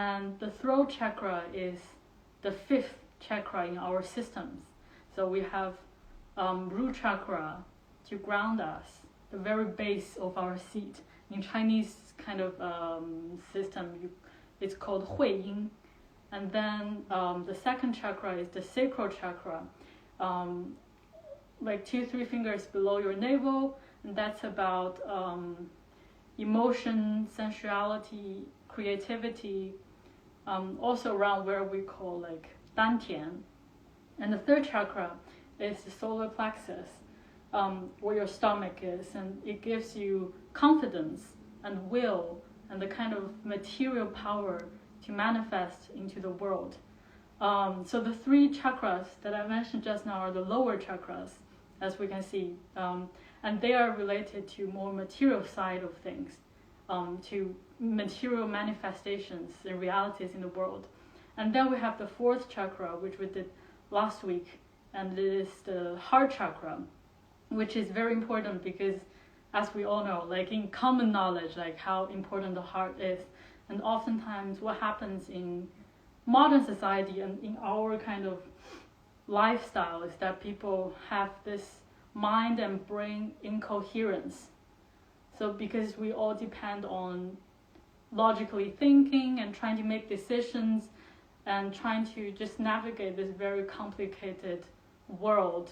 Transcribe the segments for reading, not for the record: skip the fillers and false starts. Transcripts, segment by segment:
And the throat chakra is the fifth chakra in our systems. So we have root chakra to ground us, the very base of our seat. In Chinese kind of system, it's called Hui Yin. And then the second chakra is the sacral chakra, like 2-3 fingers below your navel, and that's about emotion, sensuality, creativity, also around where we call like dantian. And the third chakra is the solar plexus, where your stomach is, and it gives you confidence and will and the kind of material power to manifest into the world. So the three chakras that I mentioned just now are the lower chakras, as we can see, and they are related to more material side of things, to material manifestations and realities in the world. And then we have the fourth chakra, which we did last week, and it is the heart chakra, which is very important because, as we all know, like in common knowledge, like how important the heart is. And oftentimes what happens in modern society and in our kind of lifestyle is that people have this mind and brain incoherence. So because we all depend on logically thinking and trying to make decisions and trying to just navigate this very complicated world,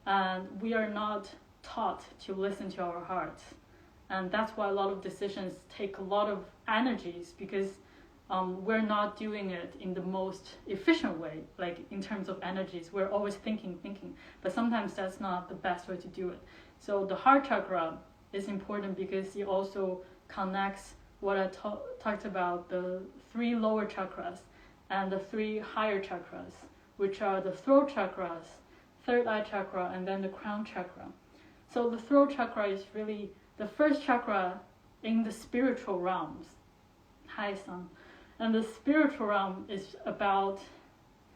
and we are not taught to listen to our hearts. And that's why a lot of decisions take a lot of energies, because we're not doing it in the most efficient way, like in terms of energies. We're always thinking, but sometimes that's not the best way to do it. So the heart chakra is important because it also connects what I talked about, the three lower chakras and the three higher chakras, which are the throat chakras, third eye chakra, and then the crown chakra. So the throat chakra is really the first chakra in the spiritual realms. Hi, son. And the spiritual realm is about,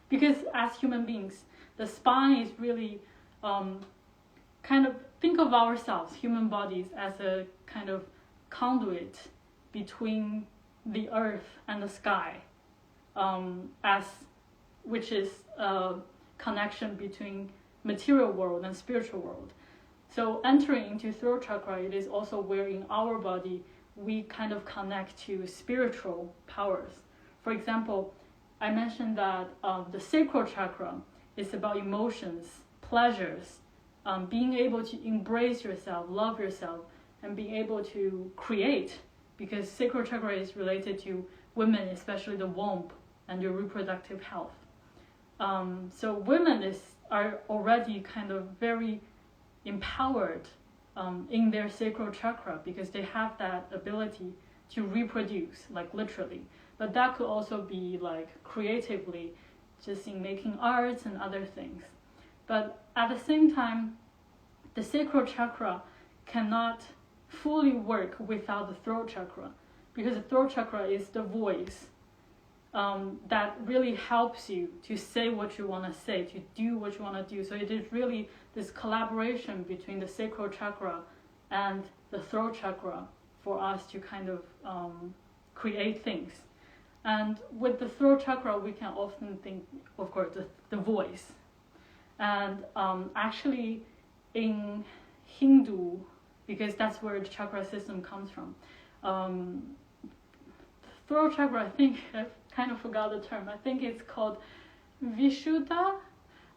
because as human beings, the spine is really kind of, think of ourselves, human bodies, as a kind of conduit between the earth and the sky, which is a connection between material world and spiritual world. So entering into throat chakra, it is also where in our body we kind of connect to spiritual powers. For example, I mentioned that the sacral chakra is about emotions, pleasures, being able to embrace yourself, love yourself, and being able to create, because sacral chakra is related to women, especially the womb and your reproductive health. So women are already kind of very empowered in their sacral chakra because they have that ability to reproduce, like literally. But that could also be like creatively, just in making arts and other things. But at the same time, the sacral chakra cannot fully work without the throat chakra, because the throat chakra is the voice that really helps you to say what you want to say, to do what you want to do. So it is really this collaboration between the sacral chakra and the throat chakra for us to kind of create things. And with the throat chakra, we can often think, of course, the voice. And actually in Hindu, because that's where the chakra system comes from, throat chakra, I think, I kind of forgot the term, I think it's called Vishuddha,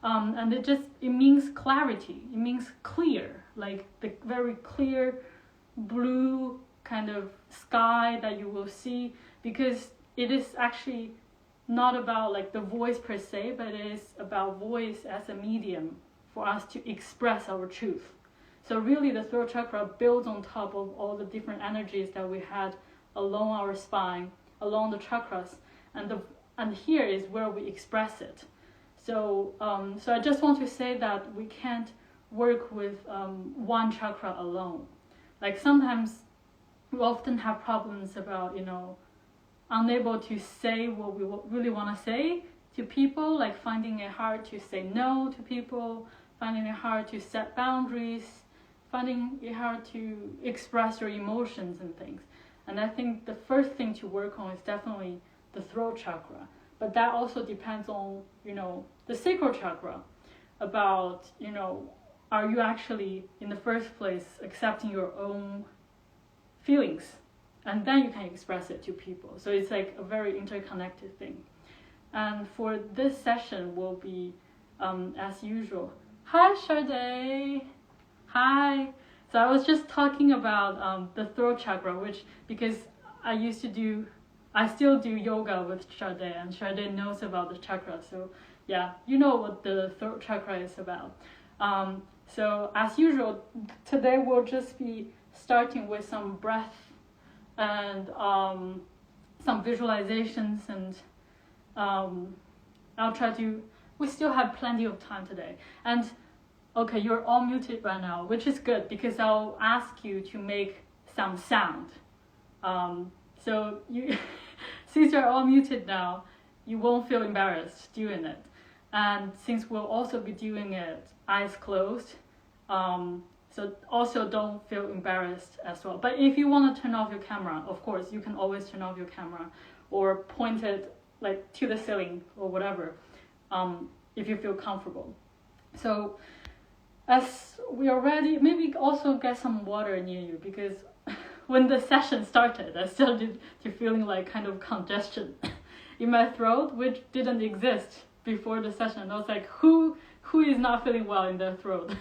and it means clarity, it means clear, like the very clear blue kind of sky that you will see, because it is actually not about like the voice per se, but it is about voice as a medium for us to express our truth. So really the throat chakra builds on top of all the different energies that we had along our spine, along the chakras, and here is where we express it. So I just want to say that we can't work with one chakra alone. Like sometimes we often have problems about, unable to say what we really want to say to people, like finding it hard to say no to people, finding it hard to set boundaries, finding it hard to express your emotions and things. And I think the first thing to work on is definitely the throat chakra. But that also depends on, the sacral chakra, about, are you actually in the first place accepting your own feelings, and then you can express it to people. So it's like a very interconnected thing. And for this session will be, as usual. Hi, Sade. Hi. So I was just talking about the throat chakra, because I still do yoga with Sade, and Sade knows about the chakra. So yeah, you know what the throat chakra is about. So as usual, today we'll just be starting with some breath and some visualizations, and I'll try to. We still have plenty of time today, and okay, you're all muted right now, which is good because I'll ask you to make some sound. So you, since you're all muted now, you won't feel embarrassed doing it, and since we'll also be doing it eyes closed, so also don't feel embarrassed as well. But if you want to turn off your camera, of course, you can always turn off your camera or point it like to the ceiling or whatever, if you feel comfortable. So as we are ready, maybe also get some water near you, because when the session started, I started to feeling like kind of congestion in my throat, which didn't exist before the session. I was like, who is not feeling well in their throat?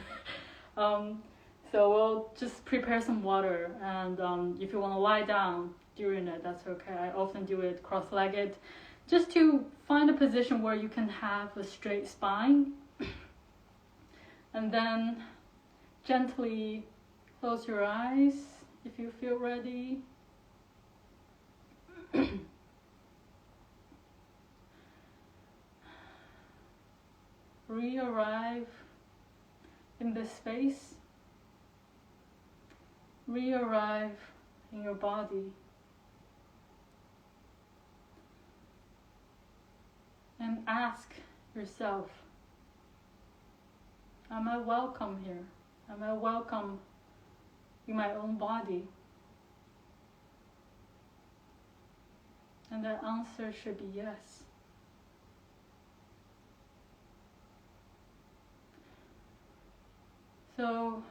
So we'll just prepare some water, and if you want to lie down during it, that's okay. I often do it cross-legged, just to find a position where you can have a straight spine. And then gently close your eyes if you feel ready. Re-arrive in this space. Re-arrive in your body. And ask yourself, am I welcome here? Am I welcome in my own body? And the answer should be yes. So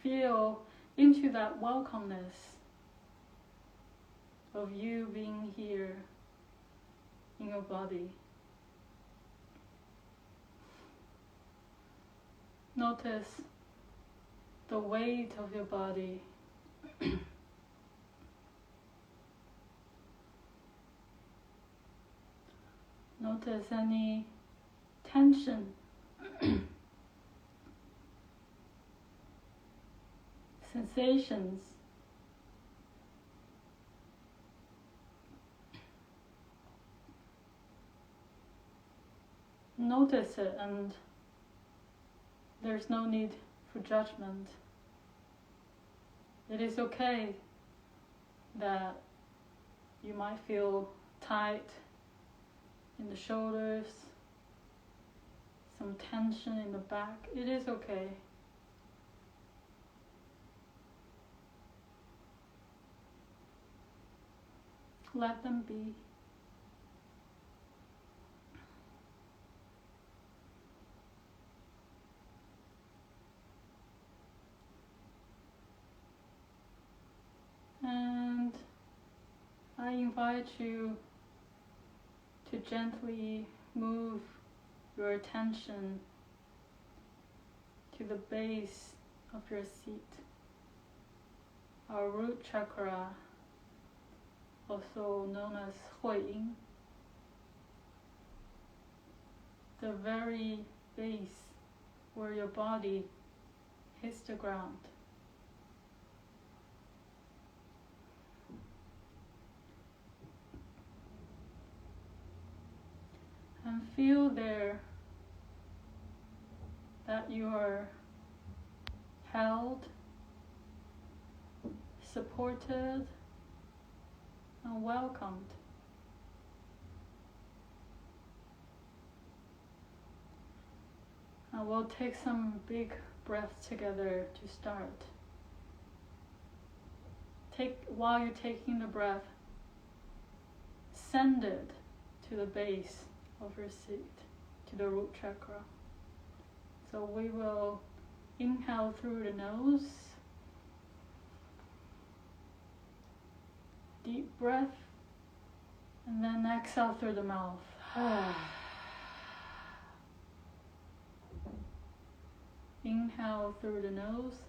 feel into that welcomeness of you being here in your body. Notice the weight of your body. Notice any tension, sensations. Notice it, and there's no need for judgment. It is okay that you might feel tight in the shoulders, some tension in the back. It is okay. Let them be. And I invite you to gently move your attention to the base of your seat, our root chakra, also known as Huiying, the very base where your body hits the ground. And feel there that you are held, supported, and welcomed. And we'll take some big breaths together to start. While you're taking the breath, send it to the base of your seat, to the root chakra. So we will inhale through the nose, deep breath, and then exhale through the mouth. Inhale through the nose,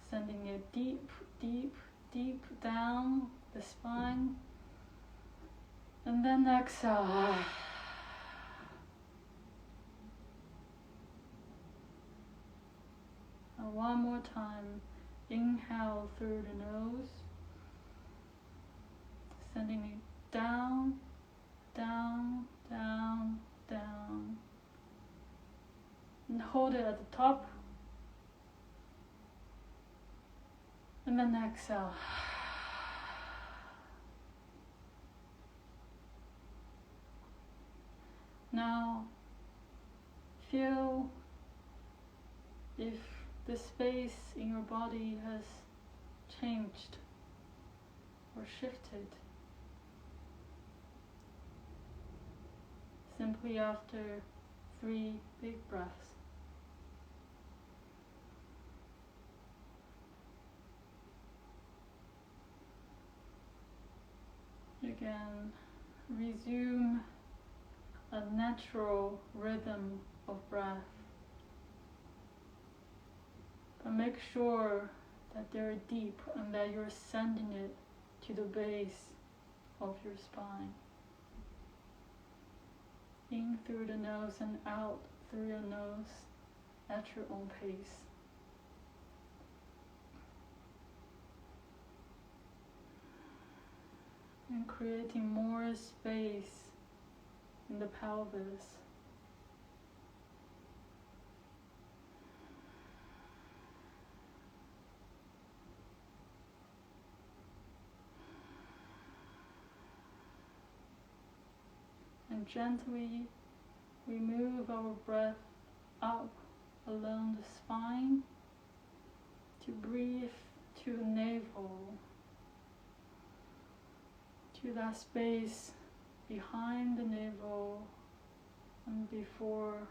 sending it deep, deep, deep down the spine, and then exhale. And one more time, inhale through the nose, sending it down, down, down, down, and hold it at the top, and then exhale. Now, feel if the space in your body has changed or shifted. Simply after 3 big breaths. Again, resume a natural rhythm of breath. But make sure that they're deep and that you're sending it to the base of your spine. In through the nose and out through your nose at your own pace. And creating more space in the pelvis. And gently we move our breath up along the spine to breathe to the navel, to that space behind the navel and before,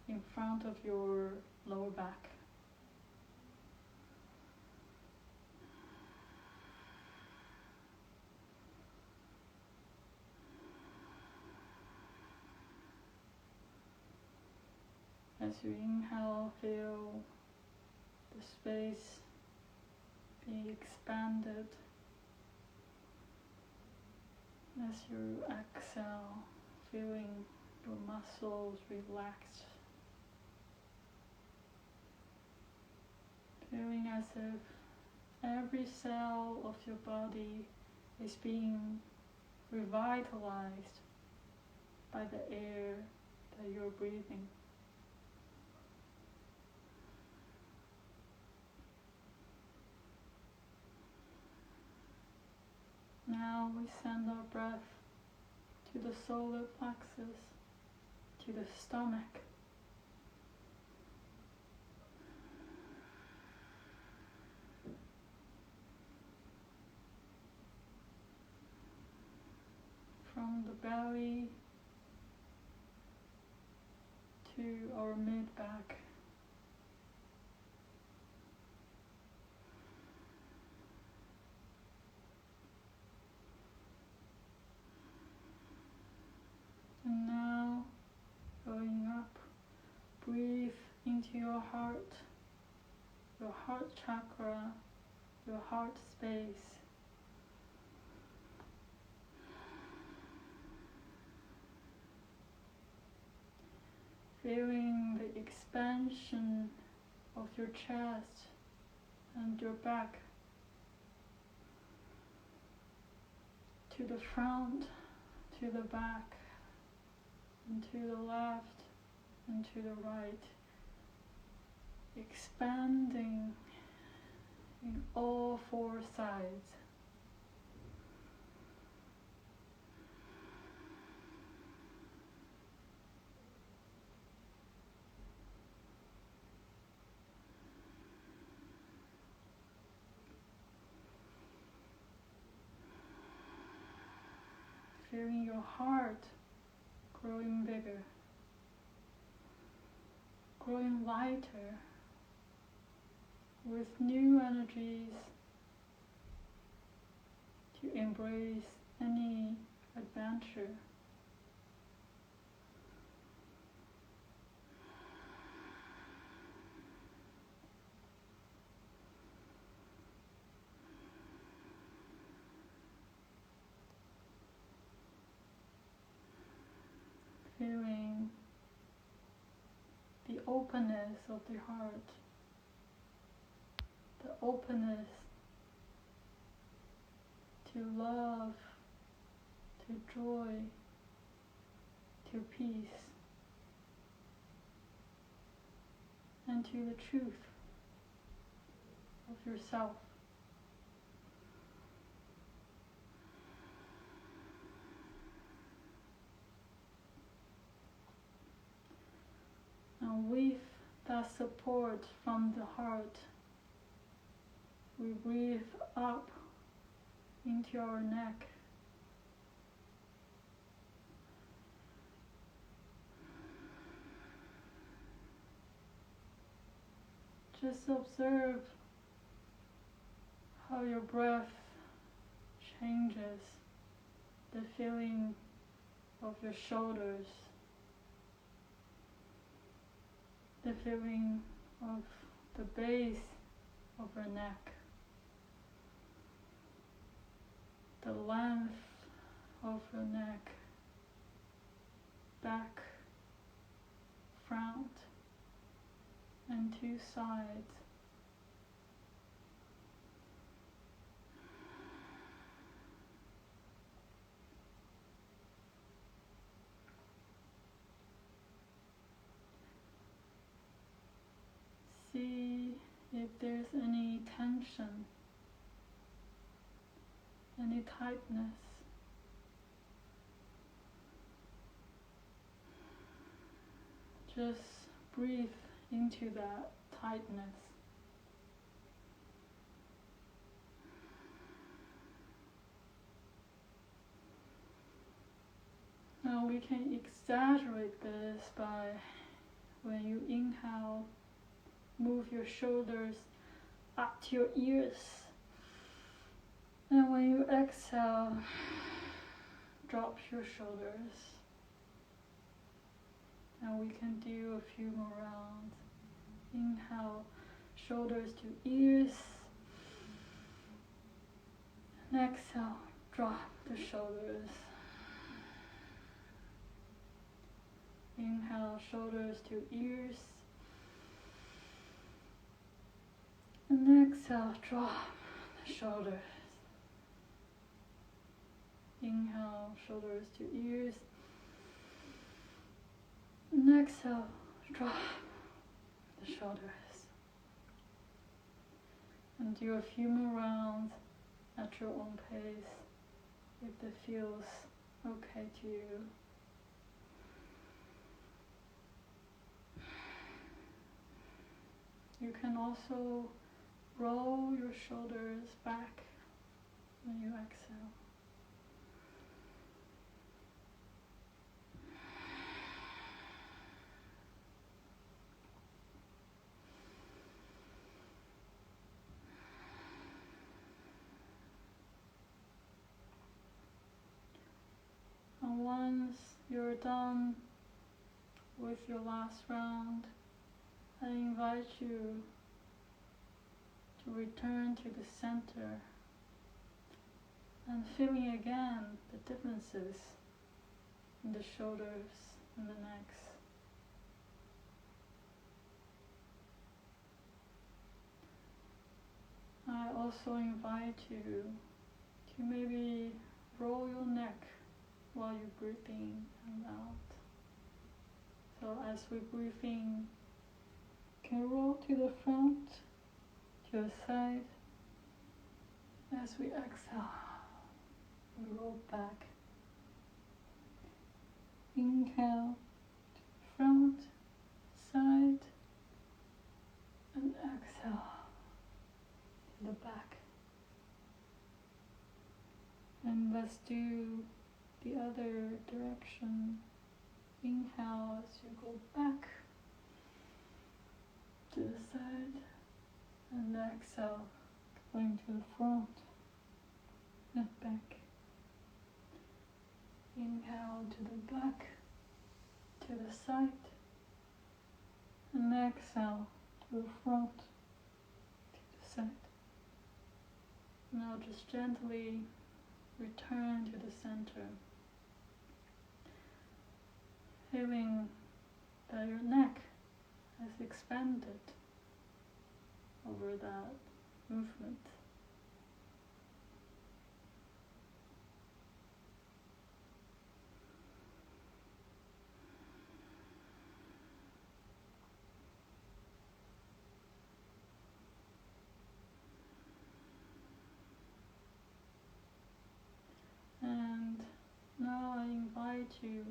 in front of your lower back. As you inhale, feel the space being expanded. As you exhale, feeling your muscles relaxed. Feeling as if every cell of your body is being revitalized by the air that you're breathing. Now we send our breath to the solar plexus, to the stomach. From the belly to our mid-back. And now, going up, breathe into your heart chakra, your heart space. Feeling the expansion of your chest and your back to the front, to the back, and to the left and to the right, expanding in all 4 sides. feeling your heart growing bigger, growing lighter, with new energies to embrace any adventure. Feeling the openness of the heart, the openness to love, to joy, to peace, and to the truth of yourself. And with that support from the heart, we breathe up into our neck. Just observe how your breath changes the feeling of your shoulders, the feeling of the base of your neck, the length of your neck, back, front, and two sides. See if there's any tension, any tightness. Just breathe into that tightness. Now we can exaggerate this by, when you inhale, move your shoulders up to your ears. And when you exhale, drop your shoulders. And we can do a few more rounds. Inhale, shoulders to ears. And exhale, drop the shoulders. Inhale, shoulders to ears. And exhale, drop the shoulders. Inhale, shoulders to ears. And exhale, drop the shoulders. And do a few more rounds at your own pace if it feels okay to you. You can also roll your shoulders back when you exhale. And once you're done with your last round, I invite you to return to the center and feeling again the differences in the shoulders and the necks. I also invite you to maybe roll your neck while you breathe in and out. So as we breathe in, you can roll to the front, to the side. As we exhale, we roll back. Inhale, front, side, and exhale to the back. And let's do the other direction. Inhale as you go back to the side, and exhale, going to the front and back. Inhale to the back, to the side, and exhale to the front, to the side. Now just gently return to the center, feeling that your neck has expanded over that movement. And now I invite you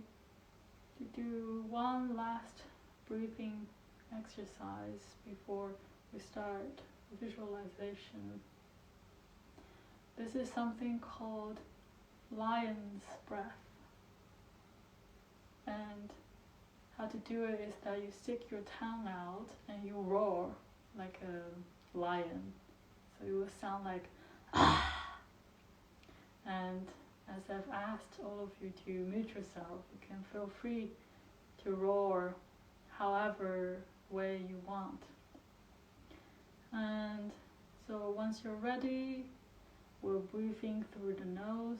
to do one last breathing exercise before we start visualization. This is something called lion's breath. And how to do it is that you stick your tongue out and you roar like a lion. So it will sound like ah. And as I've asked all of you to mute yourself, you can feel free to roar however way you want. And so once you're ready, we're breathing through the nose.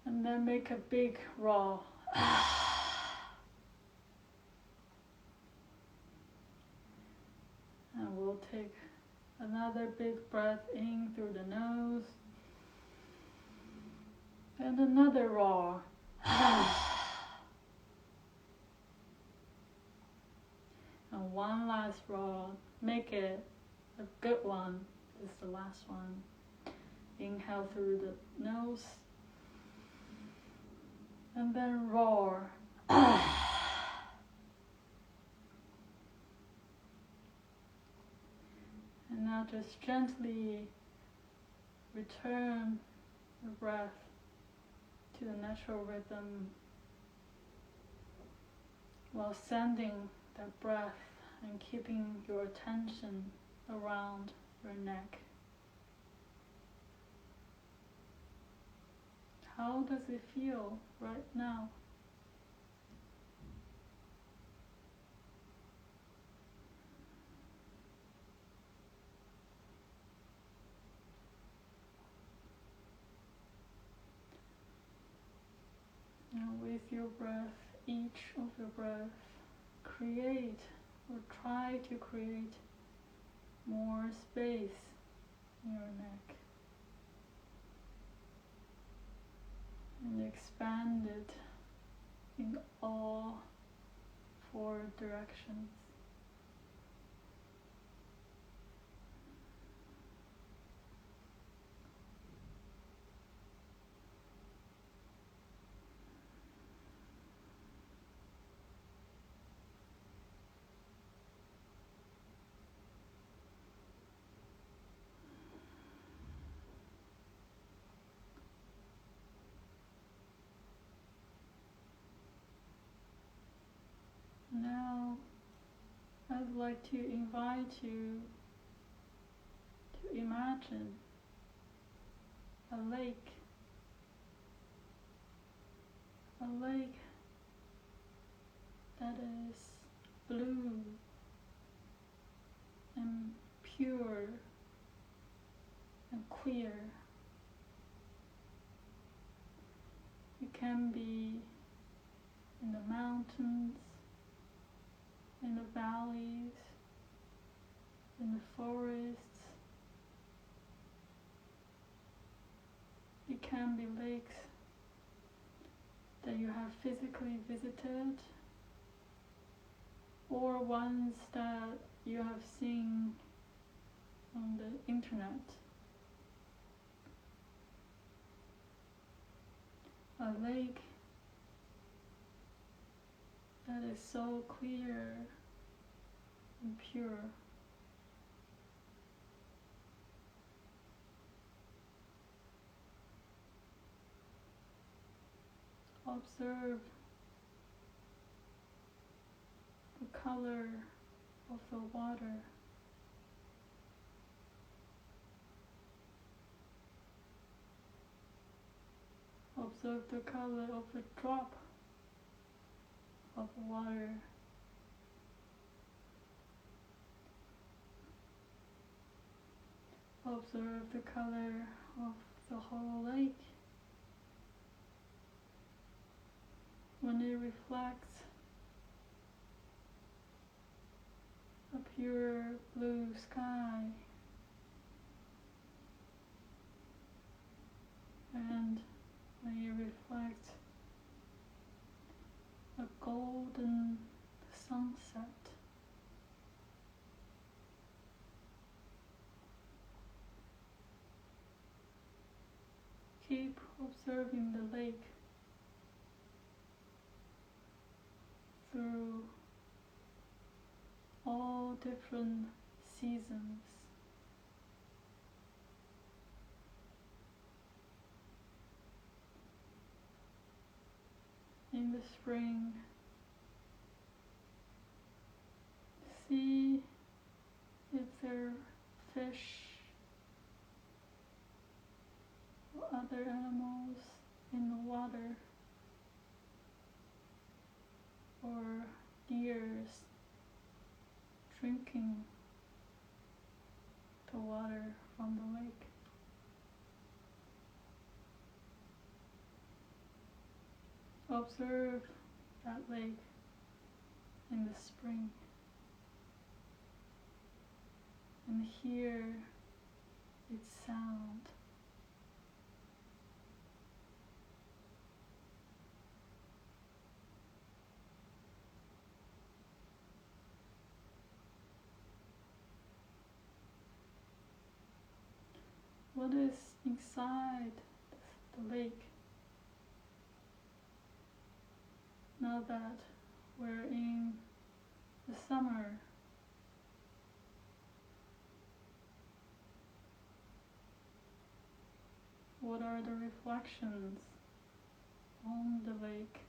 And then make a big roar. And we'll take another big breath in through the nose. And another roar. And one last roar. Make it a good one. This is the last one. Inhale through the nose. And then roar. And now just gently return the breath to the natural rhythm while sending that breath and keeping your attention around your neck. How does it feel right now? Now with your breath, each of your breath, create or try to create more space in your neck. And expand it in all 4 directions. Now, I'd like to invite you to imagine a lake that is blue and pure and clear. It can be in the mountains, in the valleys, in the forests. It can be lakes that you have physically visited, or ones that you have seen on the internet. A lake that is so clear and pure. observe the color of the water. Observe the color of the drop of water. Observe the color of the whole lake when it reflects a pure blue sky and when it reflects a golden sunset. Keep observing the lake through all different seasons. In the spring, see if there are fish or other animals in the water, or deers drinking the water from the lake. Observe that lake in the spring and hear its sound. What is inside the lake now that we're in the summer? What are the reflections on the lake?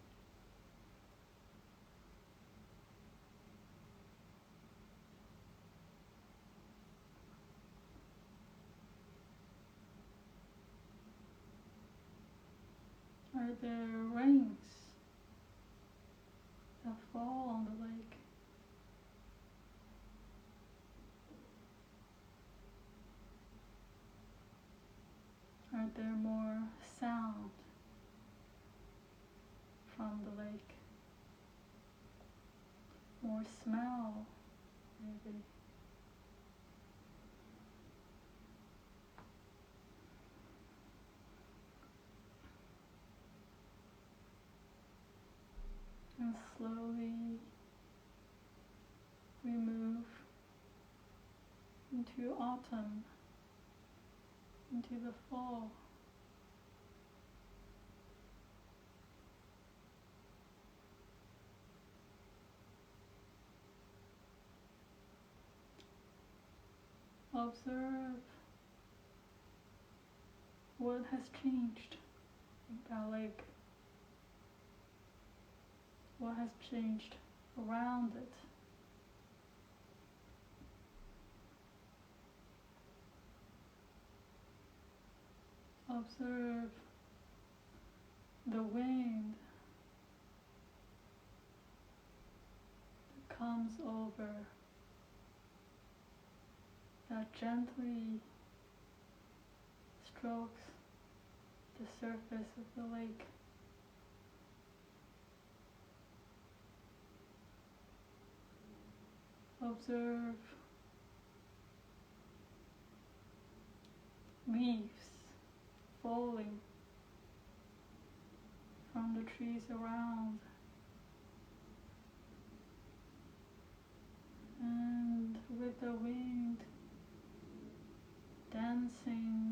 Are there rains that fall on the lake? Are there more sound from the lake? More smell, maybe? And slowly we move into autumn, into the fall. Observe what has changed in that lake. What has changed around it? Observe the wind that comes over, that gently strokes the surface of the lake. Observe leaves falling from the trees around, and with the wind dancing